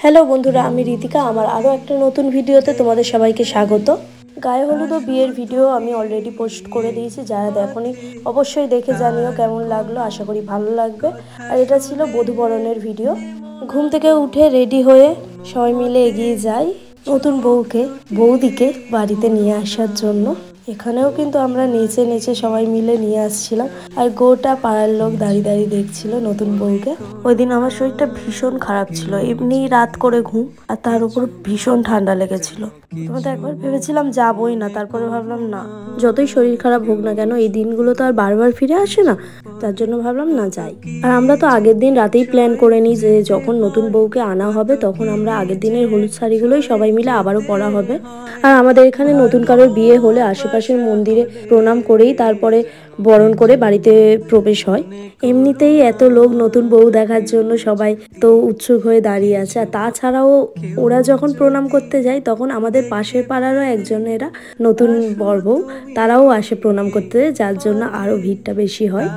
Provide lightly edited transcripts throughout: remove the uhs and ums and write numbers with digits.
Hello বন্ধুরা, আমি রিতিকা। আমার আরও একটা নতুন ভিডিওতে তোমাদের সবাইকে স্বাগত। গায়ে হলুদ ও বিয়ের ভিডিও আমি অলরেডি পোস্ট করে দিয়েছি, যারা দেখোনি অবশ্যই দেখে জানিও কেমন লাগলো। আশা করি ভালো লাগবে। আর এটা ছিল বধূবরণের ভিডিও। ঘুম থেকে উঠে রেডি হয়ে সবাই মিলে এগিয়ে যাই নতুন বৌদিকে বাড়িতে নিয়ে আসার জন্য। এখানেও কিন্তু আমরা নেচে নেচে সবাই মিলে নিয়ে আসছিলাম, আর গোটা পাড়ার লোক দাঁড়িয়ে দাঁড়িয়ে দেখছিল নতুন বউকে। ওই দিন আমার শরীরটা ভীষণ খারাপ ছিল, এমনি রাত করে ঘুম, আর তার উপর ভীষণ ঠান্ডা লেগেছিল। তোমাদের একবার ভেবেছিলাম যাবই না, তারপরে ভাবলাম না, যতই শরীর খারাপ হোক না কেন এই দিনগুলো তো আর বারবার ফিরে আসে না, তার জন্য ভাবলাম না যাই। আর আমরা তো আগের দিন রাতেই প্ল্যান করে নিই যে যখন নতুন বউকে আনা হবে তখন আমরা আগের দিনের হলুদ শাড়িগুলোই সবাই মিলে আবারও পরা হবে। আর আমাদের এখানে নতুন কারোর বিয়ে হলে আশেপাশের মন্দিরে প্রণাম করেই তারপরে বরণ করে বাড়িতে প্রবেশ হয়। এমনিতেই এত লোক নতুন বউ দেখার জন্য সবাই তো উৎসুক হয়ে দাঁড়িয়ে আছে। আর তাছাড়াও ওরা যখন প্রণাম করতে যায় তখন আমাদের পাশের পাড়ারও একজনেরা নতুন বর বউ, তারাও আসে প্রণাম করতে, যার জন্য আরো ভিড়টা বেশি হয়।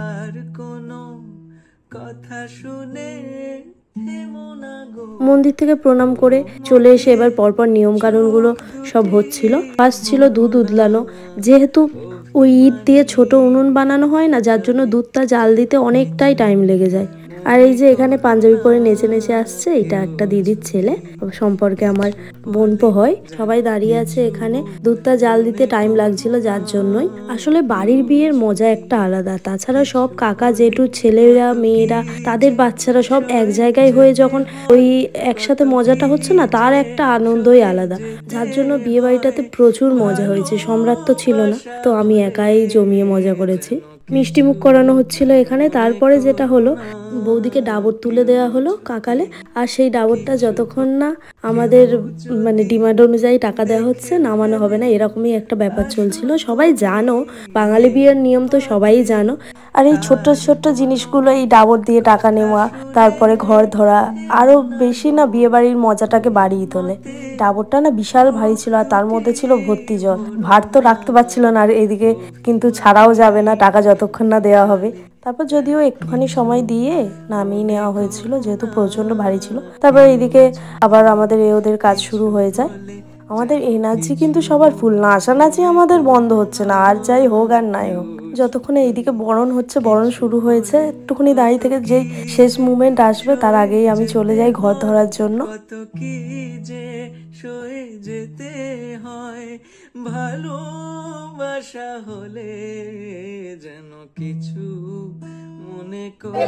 মন্দির থেকে প্রণাম করে চলে এসে এবার পরপর নিয়ম কানুনগুলো সব হচ্ছিল। ফার্স্ট ছিল দুধ উদলানো, যেহেতু ওই ইট দিয়ে ছোট উনুন বানানো হয় না, যার জন্য দুধটা জাল দিতে অনেকটাই টাইম লেগে যায়। আর এই যে এখানে পাঞ্জাবি পরে নেচে নেচে আসছে, এটা একটা দিদির ছেলে, সম্পর্কে আমার বোনপো হয়। সবাই দাঁড়িয়ে আছে এখানে, দুধটা জাল দিতে টাইম লাগছিল, যার জন্যই। আসলে বাড়ির বিয়ের মজা একটা আলাদা। তাছাড়া সব কাকা জেঠু ছেলেরা মেয়েরা তাদের বাচ্চারা সব এক জায়গায় হয়ে যখন ওই একসাথে মজাটা হচ্ছে না, তার একটা আনন্দই আলাদা। যার জন্য বিয়ে বাড়িটাতে প্রচুর মজা হয়েছে। সম্রাট তো ছিল না, তো আমি একাই জমিয়ে মজা করেছি। মিষ্টি মুখ করানো হচ্ছিল এখানে। তারপরে যেটা হলো, বৌদিকে ডাবর তুলে দেওয়া হলো কাকালে। আর সেই ডাবরটা যতক্ষণ না আমাদের ডিমান্ড অনুযায়ী টাকা দেওয়া হচ্ছে, নামানো হবে না, এরকমই একটা ব্যাপার চলছিল। সবাই জানো, বাঙালি বিয়ের নিয়ম তো সবাই জানো। আর এই ছোট্ট ছোট্ট জিনিসগুলো, এই ডাবর দিয়ে টাকা নেওয়া, তারপরে ঘর ধরা, আরো বেশি না বিয়ে বাড়ির মজাটাকে বাড়িয়ে তোলে। ডাবরটা না বিশাল ভারী ছিল, আর তার মধ্যে ছিল ভর্তি জল। ভার তো রাখতে পারছিল না, আর এদিকে কিন্তু ছাড়াও যাবে না টাকা যতক্ষণ না দেওয়া হবে। তারপর যদিও একটুখানি সময় দিয়ে নামিয়ে নেওয়া হয়েছিল, যেহেতু প্রচন্ড ভারী ছিল। তারপর এইদিকে আবার আমাদের ওদের কাজ শুরু হয়ে যায়। আমাদের এনার্জি কিন্তু সবার ফুল, নাচানাচি আমাদের বন্ধ হচ্ছে না, আর যাই হোক আর নাই হোক। যতক্ষণে এইদিকে বরণ হচ্ছে, বরণ শুরু হয়েছে, একটুখানি দাঁড়িয়ে থেকে যেই শেষ মুভমেন্ট আসবে তার আগেই আমি চলে যাই ঘর ধরার জন্য। যেতে হয় ভালোবাসা হলে যেন কিছু মনে করে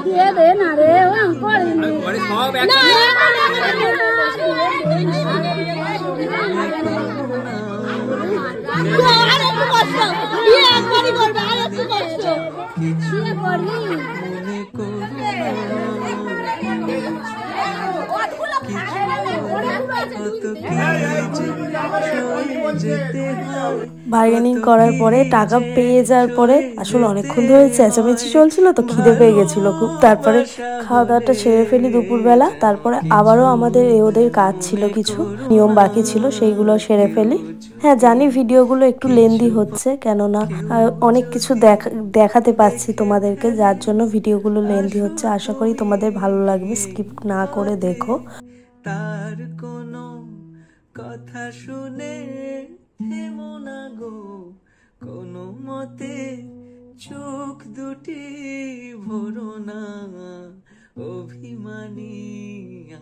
দিয়ে দে না রে, বার্গেনিং করার পরে টাকা পেয়ে যাওয়ার পরে আসলে অনেকক্ষণ ধরে চেঁচামেচি চলছিল, তো খিদে পেয়ে গেছিল খুব। তারপরে খাওয়া দাওয়াটা সেরে ফেলি দুপুরবেলা। তারপরে আবারও আমাদের ওদের কাজ ছিল, কিছু নিয়ম বাকি ছিল, সেইগুলো সেরে ফেলি। হ্যাঁ জানি ভিডিওগুলো একটু লেন্দি হচ্ছে, কেননা অনেক কিছু দেখাতে পাচ্ছি তোমাদেরকে, যার জন্য ভিডিওগুলো লেন্দি হচ্ছে। আশা করি তোমাদের ভালো লাগবে, স্কিপ না করে দেখো। তার কোনো কথা শুনে থেমো না গো, কোনো মতে চোখ দুটি ভরো না, অভিমানী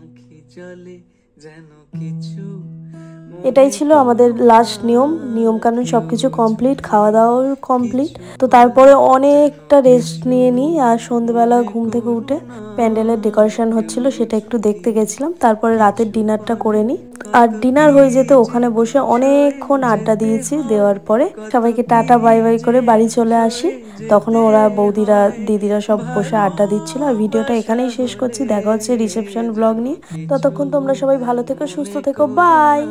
আঁখি জলে যেন কিছু। এটাই ছিল আমাদের লাস্ট নিয়ম কানুন সবকিছু কমপ্লিট, খাওয়া দাওয়াও কমপ্লিট। তো তারপরে অনেকটা রেস্ট নিয়ে নিই, আর সন্ধ্যেবেলা ঘুম থেকে উঠে প্যান্ডেলের ডেকোরেশন হচ্ছিল সেটা একটু দেখতে গেছিলাম। তারপরে রাতের ডিনারটা করে নিই, আর ডিনার হয়ে যেতে ওখানে বসে অনেকক্ষণ আড্ডা দিয়েছি। দেওয়ার পরে সবাইকে টাটা বাই বাই করে বাড়ি চলে আসি। তখনও ওরা বৌদিরা দিদিরা সব বসে আড্ডা দিচ্ছিল। আর ভিডিওটা এখানেই শেষ করছি, দেখা হচ্ছে রিসেপশন ব্লগ নিয়ে। ততক্ষণ তোমরা সবাই ভালো থেকো, সুস্থ থেকো, বাই।